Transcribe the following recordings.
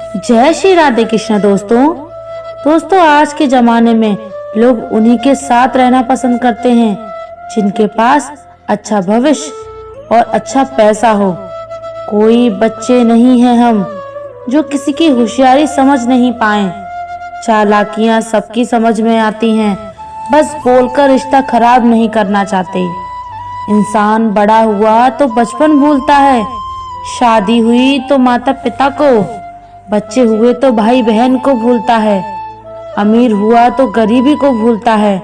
जय श्री राधे कृष्ण। दोस्तों आज के जमाने में लोग उन्हीं के साथ रहना पसंद करते हैं जिनके पास अच्छा भविष्य और अच्छा पैसा हो। कोई बच्चे नहीं हैं हम जो किसी की होशियारी समझ नहीं पाए। चालाकियां सबकी समझ में आती हैं, बस बोलकर रिश्ता खराब नहीं करना चाहते। इंसान बड़ा हुआ तो बचपन भूलता है, शादी हुई तो माता पिता को, बच्चे हुए तो भाई बहन को भूलता है, अमीर हुआ तो गरीबी को भूलता है,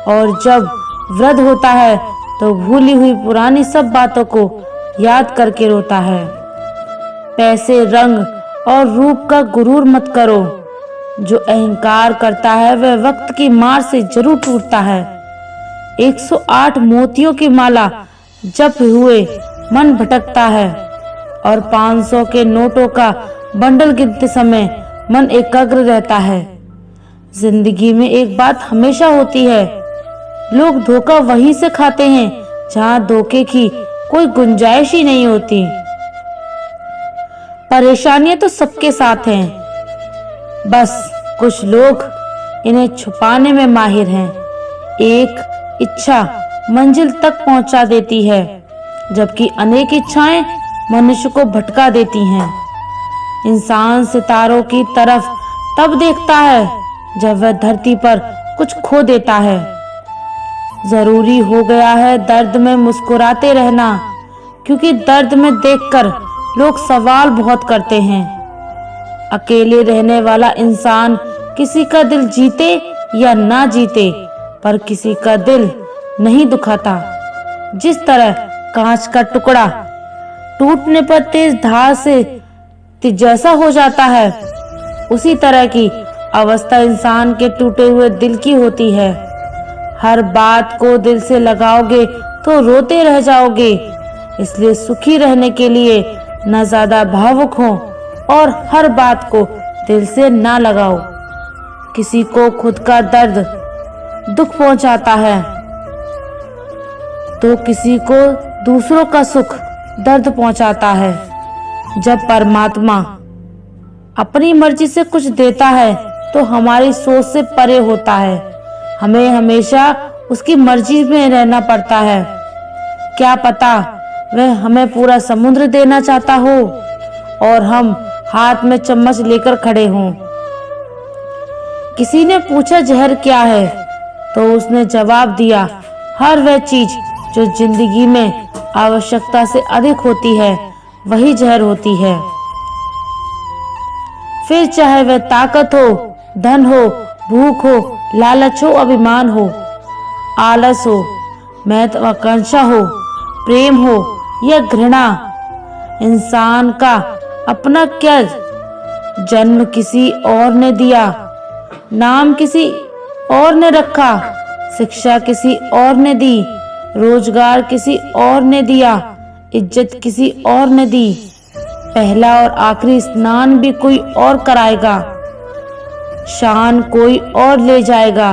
और जब वृद्ध होता है तो भूली हुई पुरानी सब बातों को याद करके रोता है। पैसे, रंग और रूप का गुरूर मत करो। जो अहंकार करता है वह वक्त की मार से जरूर टूटता है। 108 मोतियों की माला जप हुए मन भटकता है, और 500 के नोटों का बंडल गिनते समय मन एकाग्र रहता है। जिंदगी में एक बात हमेशा होती है, लोग धोखा वहीं से खाते हैं जहां धोखे की कोई गुंजाइश ही नहीं होती। परेशानियां तो सबके साथ हैं, बस कुछ लोग इन्हें छुपाने में माहिर हैं। एक इच्छा मंजिल तक पहुंचा देती है, जबकि अनेक इच्छाएं मनुष्य को भटका देती हैं। इंसान सितारों की तरफ तब देखता है जब वह धरती पर कुछ खो देता है। जरूरी हो गया है दर्द में मुस्कुराते रहना, क्योंकि दर्द में देखकर लोग सवाल बहुत करते हैं। अकेले रहने वाला इंसान किसी का दिल जीते या ना जीते, पर किसी का दिल नहीं दुखाता। जिस तरह कांच का टुकड़ा टूटने पर तेज धार से जैसा हो जाता है, उसी तरह की अवस्था इंसान के टूटे हुए दिल की होती है। हर बात को दिल से लगाओगे तो रोते रह जाओगे। इसलिए सुखी रहने के लिए न ज्यादा भावुक हो और हर बात को दिल से ना लगाओ। किसी को खुद का दर्द दुख पहुंचाता है तो किसी को दूसरों का सुख दर्द पहुंचाता है। जब परमात्मा अपनी मर्जी से कुछ देता है तो हमारी सोच से परे होता है। हमें हमेशा उसकी मर्जी में रहना पड़ता है। क्या पता वह हमें पूरा समुद्र देना चाहता हो और हम हाथ में चम्मच लेकर खड़े हों। किसी ने पूछा जहर क्या है, तो उसने जवाब दिया, हर वह चीज जो जिंदगी में आवश्यकता से अधिक होती है वही जहर होती है। फिर चाहे वह ताकत हो, धन हो, भूख हो, लालच हो, अभिमान हो, आलस हो, महत्वाकांक्षा हो, प्रेम हो या घृणा। इंसान का अपना क्या, जन्म किसी और ने दिया, नाम किसी और ने रखा, शिक्षा किसी और ने दी, रोजगार किसी और ने दिया, इज्जत किसी और ने दी, पहला और आखिरी स्नान भी कोई और कराएगा, शान कोई और ले जाएगा,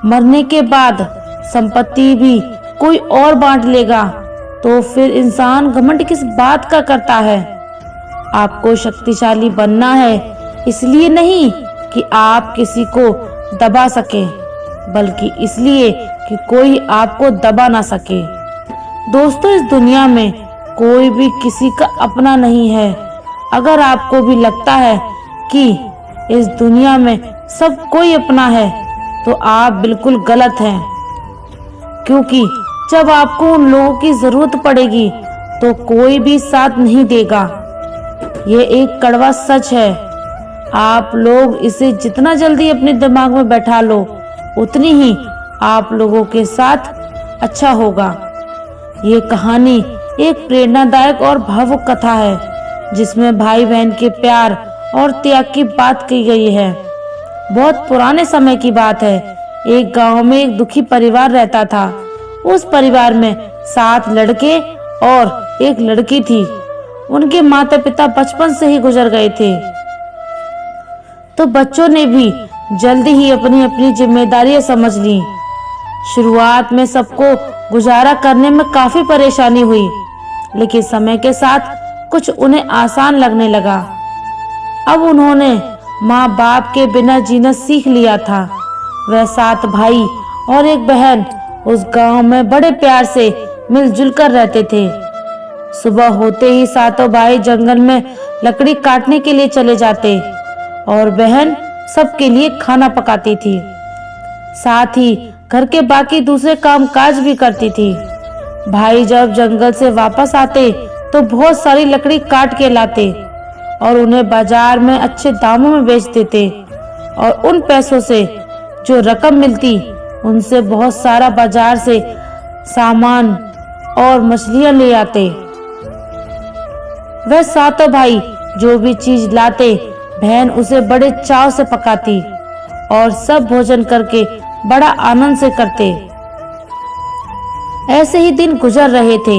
मरने के बाद संपत्ति भी कोई और बांट लेगा। तो फिर इंसान घमंड किस बात का करता है? आपको शक्तिशाली बनना है, इसलिए नहीं कि आप किसी को दबा सके, बल्कि इसलिए कि कोई आपको दबा ना सके। दोस्तों, इस दुनिया में कोई भी किसी का अपना नहीं है। अगर आपको भी लगता है कि इस दुनिया में सब कोई अपना है, तो आप बिल्कुल गलत हैं। क्योंकि जब आपको उन लोगों की जरूरत पड़ेगी तो कोई भी साथ नहीं देगा। ये एक कड़वा सच है। आप लोग इसे जितना जल्दी अपने दिमाग में बैठा लो, उतनी ही आप लोगों के साथ अच्छा होगा। ये कहानी एक प्रेरणादायक और भावुक कथा है, जिसमें भाई बहन के प्यार और त्याग की बात की गई है। बहुत पुराने समय की बात है। एक गांव में एक दुखी परिवार रहता था। उस परिवार में 7 लड़के और एक लड़की थी। उनके माता पिता बचपन से ही गुजर गए थे, तो बच्चों ने भी जल्दी ही अपनी अपनी जिम्मेदारियां समझ ली। शुरुआत में सबको गुजारा करने में काफी परेशानी हुई, लेकिन समय के साथ कुछ उन्हें आसान लगने लगा। अब उन्होंने माँ बाप के बिना जीना सीख लिया था। वह 7 भाई और एक बहन उस गांव में बड़े प्यार से मिलजुल कर रहते थे। सुबह होते ही 7 भाई जंगल में लकड़ी काटने के लिए चले जाते और बहन सबके लिए खाना पकाती थी। साथ ही घर के बाकी दूसरे काम काज भी करती थी। भाई जब जंगल से वापस आते तो बहुत सारी लकड़ी काट के लाते और उन्हें बाजार में अच्छे दामों में बेच देते और उन पैसों से जो रकम मिलती उनसे बहुत सारा बाजार से सामान और मछलियां ले आते। वह 7 भाई जो भी चीज लाते बहन उसे बड़े चाव से पकाती और सब भोजन करके बड़ा आनंद से करते। ऐसे ही दिन गुजर रहे थे।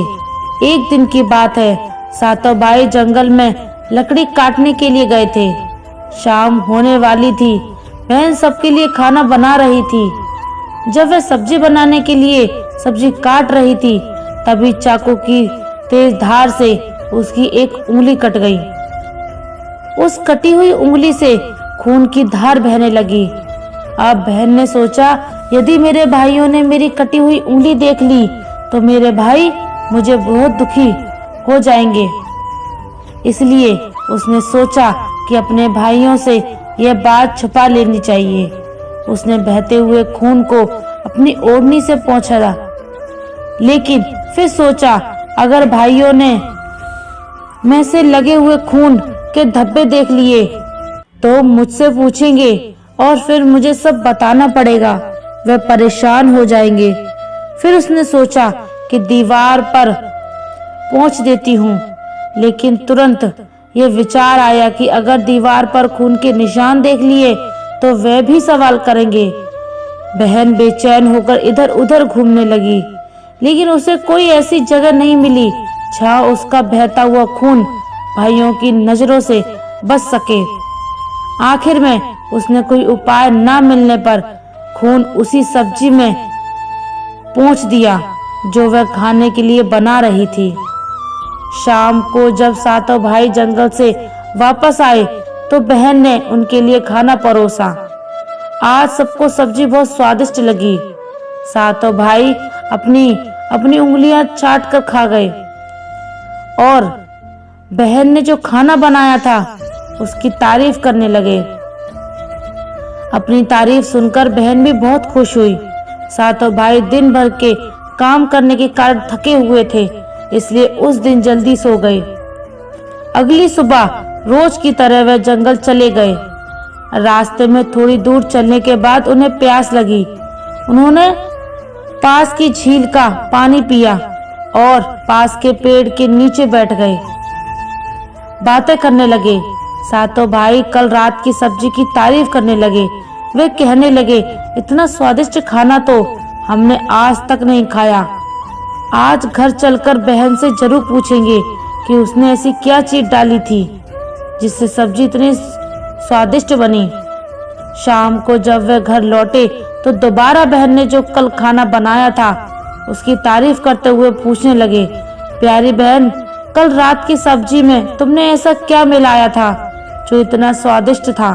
एक दिन की बात है, 7 भाई जंगल में लकड़ी काटने के लिए गए थे। शाम होने वाली थी। बहन सबके लिए खाना बना रही थी। जब वह सब्जी बनाने के लिए सब्जी काट रही थी तभी चाकू की तेज धार से उसकी एक उंगली कट गई। उस कटी हुई उंगली से खून की धार बहने लगी। अब बहन ने सोचा, यदि मेरे भाइयों ने मेरी कटी हुई उंगली देख ली तो मेरे भाई मुझे बहुत दुखी हो जाएंगे। इसलिए उसने सोचा कि अपने भाइयों से यह बात छुपा लेनी चाहिए। उसने बहते हुए खून को अपनी ओढ़नी से पोंछा, लेकिन फिर सोचा अगर भाइयों ने में से लगे हुए खून के धब्बे देख लिए तो मुझसे पूछेंगे और फिर मुझे सब बताना पड़ेगा। वे परेशान हो जाएंगे। फिर उसने सोचा कि दीवार पर पोंछ देती हूँ, लेकिन तुरंत ये विचार आया कि अगर दीवार पर खून के निशान देख लिए तो वे भी सवाल करेंगे। बहन बेचैन होकर इधर उधर घूमने लगी, लेकिन उसे कोई ऐसी जगह नहीं मिली जहाँ उसका बहता हुआ खून भाइयों की नजरों से बच सके। आखिर में उसने कोई उपाय न मिलने पर खून उसी सब्जी में पोंछ दिया जो वह खाने के लिए बना रही थी। शाम को जब 7 भाई जंगल से वापस आए तो बहन ने उनके लिए खाना परोसा। आज सबको सब्जी बहुत स्वादिष्ट लगी। 7 भाई अपनी अपनी उंगलियां चाट कर खा गए और बहन ने जो खाना बनाया था उसकी तारीफ करने लगे। अपनी तारीफ सुनकर बहन भी बहुत खुश हुई। 7 भाई दिन भर के काम करने के कारण थके हुए थे, इसलिए उस दिन जल्दी सो गए। अगली सुबह रोज की तरह वे जंगल चले गए। रास्ते में थोड़ी दूर चलने के बाद उन्हें प्यास लगी। उन्होंने पास की झील का पानी पिया और पास के पेड़ के नीचे बैठ गए। बातें करने लगे। 7 भाई कल रात की सब्जी की तारीफ करने लगे। वे कहने लगे, इतना स्वादिष्ट खाना तो हमने आज तक नहीं खाया। आज घर चलकर बहन से जरूर पूछेंगे कि उसने ऐसी क्या चीज डाली थी जिससे सब्जी इतनी स्वादिष्ट बनी। शाम को जब वे घर लौटे तो दोबारा बहन ने जो कल खाना बनाया था उसकी तारीफ करते हुए पूछने लगे, प्यारी बहन, कल रात की सब्जी में तुमने ऐसा क्या मिलाया था जो इतना स्वादिष्ट था।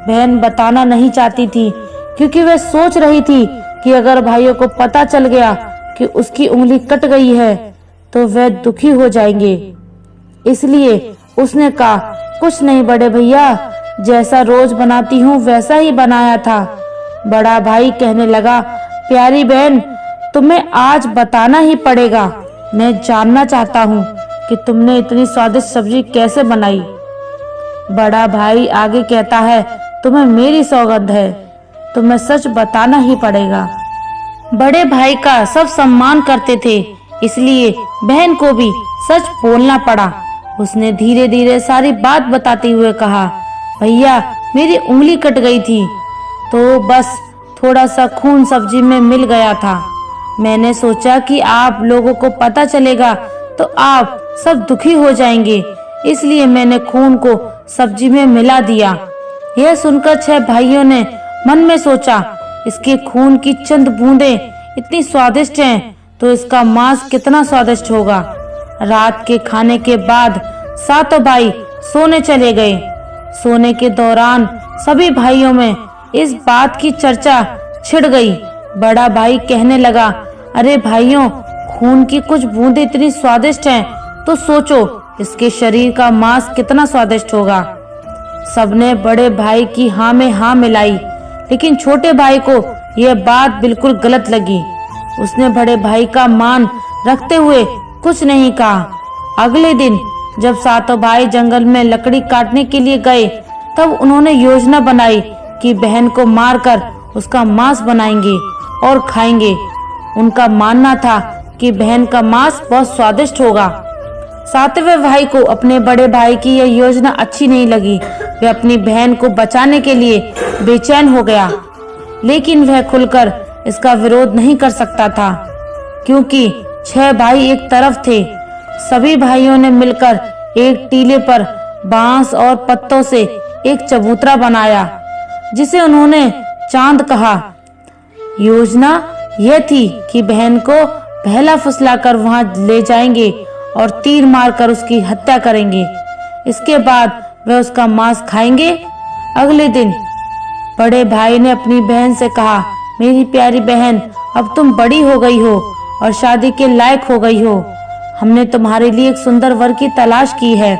बहन बताना नहीं चाहती थी क्योंकि वह सोच रही थी कि अगर भाइयों को पता चल गया कि उसकी उंगली कट गई है तो वह दुखी हो जाएंगे। इसलिए उसने कहा, कुछ नहीं बड़े भैया, जैसा रोज बनाती हूँ वैसा ही बनाया था। बड़ा भाई कहने लगा, प्यारी बहन, तुम्हें आज बताना ही पड़ेगा। मैं जानना चाहता हूँ कि तुमने इतनी स्वादिष्ट सब्जी कैसे बनाई। बड़ा भाई आगे कहता है, तुम्हें मेरी सौगंध है, तुम्हें सच बताना ही पड़ेगा। बड़े भाई का सब सम्मान करते थे, इसलिए बहन को भी सच बोलना पड़ा। उसने धीरे धीरे सारी बात बताते हुए कहा, भैया, मेरी उंगली कट गई थी तो बस थोड़ा सा खून सब्जी में मिल गया था। मैंने सोचा कि आप लोगों को पता चलेगा तो आप सब दुखी हो जाएंगे, इसलिए मैंने खून को सब्जी में मिला दिया। यह सुनकर 6 भाइयों ने मन में सोचा, इसके खून की चंद बूंदें इतनी स्वादिष्ट हैं तो इसका मांस कितना स्वादिष्ट होगा। रात के खाने के बाद 7 भाई सोने चले गए। सोने के दौरान सभी भाइयों में इस बात की चर्चा छिड़ गई। बड़ा भाई कहने लगा, अरे भाइयों, खून की कुछ बूंदें इतनी स्वादिष्ट हैं, तो सोचो इसके शरीर का मांस कितना स्वादिष्ट होगा। सबने बड़े भाई की हाँ में हाँ मिलाई, लेकिन छोटे भाई को यह बात बिल्कुल गलत लगी। उसने बड़े भाई का मान रखते हुए कुछ नहीं कहा। अगले दिन जब सातों भाई जंगल में लकड़ी काटने के लिए गए, तब उन्होंने योजना बनाई कि बहन को मारकर उसका मांस बनाएंगे और खाएंगे। उनका मानना था कि बहन का मांस बहुत स्वादिष्ट होगा। सातवें भाई को अपने बड़े भाई की यह योजना अच्छी नहीं लगी। वह अपनी बहन को बचाने के लिए बेचैन हो गया, लेकिन वह खुलकर इसका विरोध नहीं कर सकता था, क्योंकि 6 भाई एक तरफ थे। सभी भाइयों ने मिलकर एक टीले पर बांस और पत्तों से एक चबूतरा बनाया, जिसे उन्होंने चांद कहा। योजना यह थी कि बहन को पहला फुसलाकर वहां ले जाएंगे और तीर मारकर उसकी हत्या करेंगे। इसके बाद वह उसका मांस खाएंगे। अगले दिन बड़े भाई ने अपनी बहन से कहा, मेरी प्यारी बहन, अब तुम बड़ी हो गई हो और शादी के लायक हो गई हो। हमने तुम्हारे लिए एक सुंदर वर की तलाश की है।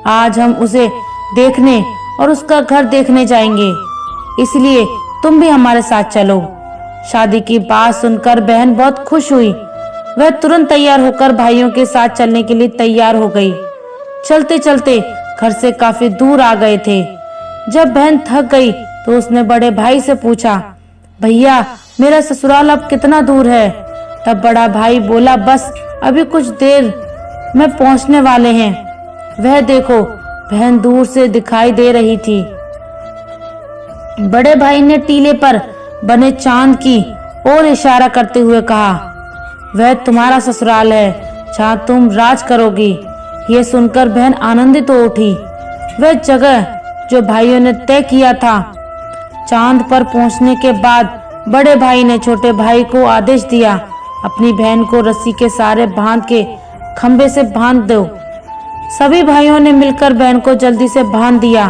आज हम उसे देखने और उसका घर देखने जाएंगे, इसलिए तुम भी हमारे साथ चलो। शादी की बात सुनकर बहन बहुत खुश हुई। वह तुरंत तैयार होकर भाइयों के साथ चलने के लिए तैयार हो गई। चलते चलते घर से काफी दूर आ गए थे। जब बहन थक गई तो उसने बड़े भाई से पूछा, भैया, मेरा ससुराल अब कितना दूर है? तब बड़ा भाई बोला, बस अभी कुछ देर में पहुंचने वाले हैं। वह देखो, बहन दूर से दिखाई दे रही थी। बड़े भाई ने टीले पर बने चांद की ओर इशारा करते हुए कहा, वह तुम्हारा ससुराल है, जहाँ तुम राज करोगी। यह सुनकर बहन आनंदित हो उठी। वह जगह जो भाइयों ने तय किया था। चांद पर पहुंचने के बाद बड़े भाई ने छोटे भाई को आदेश दिया, अपनी बहन को रस्सी के सहारे बांध के खंबे से बांध दो। सभी भाइयों ने मिलकर बहन को जल्दी से बांध दिया।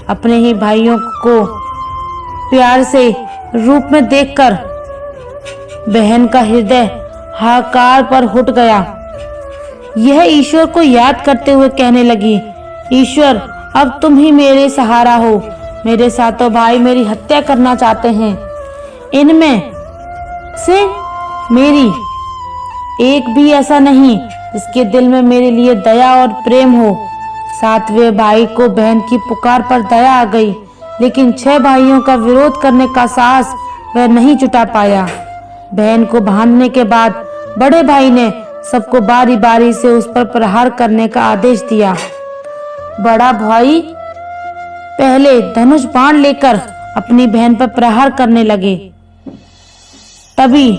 अपने ही भाइयों को प्यार से रूप में देखकर बहन का हृदय हाहाकार पर उठ गया। यह ईश्वर को याद करते हुए कहने लगी, ईश्वर, अब तुम ही मेरे सहारा हो। मेरे सातों भाई मेरी हत्या करना चाहते हैं। इनमें से मेरी एक भी ऐसा नहीं जिसके दिल में मेरे लिए दया और प्रेम हो। सातवें भाई को बहन की पुकार पर दया आ गई, लेकिन 6 भाइयों का विरोध करने का साहस वह नहीं जुटा पाया। बहन को बांधने के बाद बड़े भाई ने सबको बारी बारी से उस पर प्रहार करने का आदेश दिया। बड़ा भाई पहले धनुष बाण लेकर अपनी बहन पर प्रहार करने लगे। तभी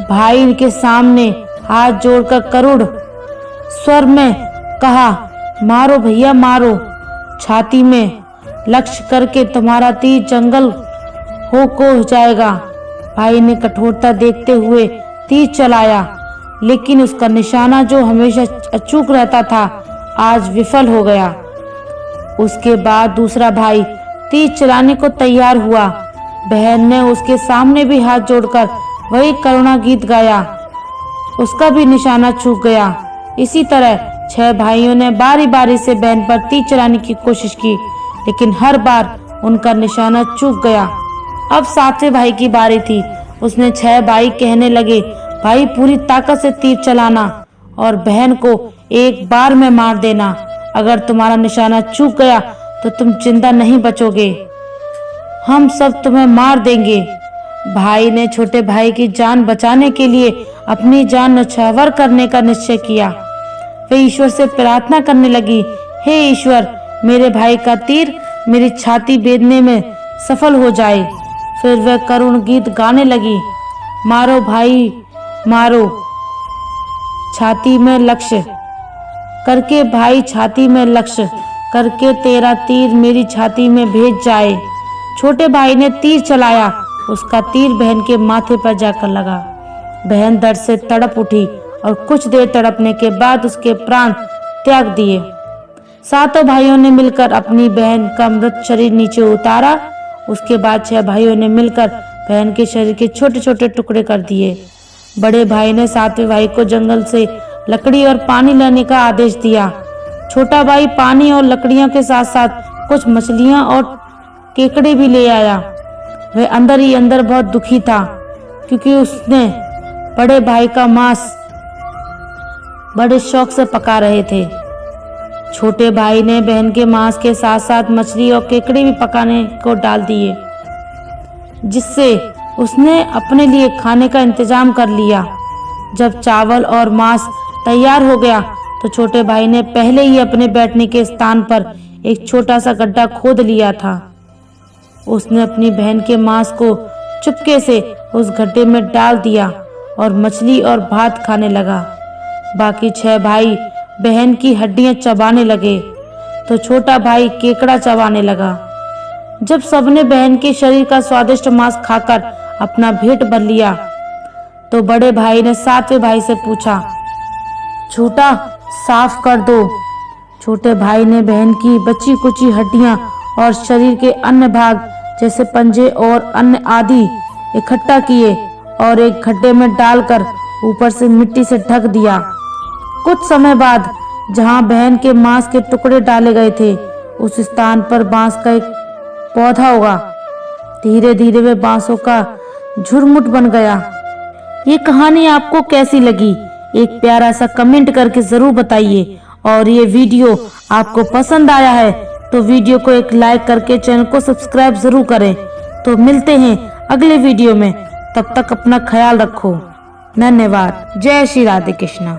भाई के सामने हाथ जोड़कर करुण स्वर में कहा, मारो भैया मारो। छाती में लक्ष्य करके तुम्हारा तीर जंगल हो जाएगा। भाई ने कठोरता देखते हुए तीर चलाया, लेकिन उसका निशाना जो हमेशा अचूक रहता था, आज विफल हो गया। उसके बाद दूसरा भाई तीर चलाने को तैयार हुआ। बहन ने उसके सामने भी हाथ जोड़कर वही करुणा गीत गाया। उसका भी निशाना चूक गया। इसी तरह 6 भाइयों ने बारी बारी से बहन पर तीर चलाने की कोशिश की, लेकिन हर बार उनका निशाना चूक गया। अब 7वें भाई की बारी थी। उसने 6 भाई कहने लगे, भाई पूरी ताकत से तीर चलाना और बहन को एक बार में मार देना। अगर तुम्हारा निशाना चूक गया तो तुम जिंदा नहीं बचोगे, हम सब तुम्हें मार देंगे। भाई ने छोटे भाई की जान बचाने के लिए अपनी जान न्यौछावर करने का निश्चय किया। वे ईश्वर से प्रार्थना करने लगी, हे ईश्वर, मेरे भाई का तीर मेरी छाती बेधने में सफल हो जाए। फिर वह करुण गीत गाने लगी, मारो भाई मारो, छाती में लक्ष्य करके, भाई छाती में लक्ष्य करके तेरा तीर मेरी छाती में भेज जाए। छोटे भाई ने तीर चलाया। उसका तीर बहन के माथे पर जाकर लगा। बहन दर्द से तड़प उठी और कुछ देर तड़पने के बाद उसके प्राण त्याग दिए। सातों भाइयों ने मिलकर अपनी बहन का मृत शरीर नीचे उतारा। उसके बाद 6 भाइयों ने मिलकर बहन के शरीर के छोटे छोटे टुकड़े कर दिए। बड़े भाई ने 7वें भाई को जंगल से लकड़ी और पानी लाने का आदेश दिया। छोटा भाई पानी और लकड़ियों के साथ साथ कुछ मछलियां और केकड़े भी ले आया। वह अंदर ही अंदर बहुत दुखी था क्योंकि उसने बड़े भाई का मांस बड़े शौक से पका रहे थे। छोटे भाई ने बहन के मांस के साथ साथ मछली और केकड़े भी पकाने को डाल दिए, जिससे उसने अपने लिए खाने का इंतजाम कर लिया। जब चावल और मांस तैयार हो गया तो छोटे भाई ने पहले ही अपने बैठने के स्थान पर एक छोटा सा गड्ढा खोद लिया था। उसने अपनी बहन के मांस को चुपके से उस गड्ढे में डाल दिया और मछली और भात खाने लगा। बाकी 6 भाई बहन की हड्डियां चबाने लगे तो छोटा भाई केकड़ा चबाने लगा। जब सबने बहन के शरीर का स्वादिष्ट मांस खाकर अपना पेट भर लिया तो बड़े भाई ने 7वें भाई से पूछा, छोटा साफ कर दो। छोटे भाई ने बहन की बची कुची हड्डियां और शरीर के अन्य भाग जैसे पंजे और अन्य आदि इकट्ठा किए और एक गड्ढे में डालकर ऊपर से मिट्टी से ढक दिया। कुछ समय बाद जहां बहन के मांस के टुकड़े डाले गए थे उस स्थान पर बांस का एक पौधा उगा। धीरे धीरे वे बांसों का झुरमुट बन गया। ये कहानी आपको कैसी लगी? एक प्यारा सा कमेंट करके जरूर बताइए। और ये वीडियो आपको पसंद आया है तो वीडियो को एक लाइक करके चैनल को सब्सक्राइब जरूर करें। तो मिलते हैं अगले वीडियो में, तब तक अपना ख्याल रखो। धन्यवाद। जय श्री राधे कृष्णा।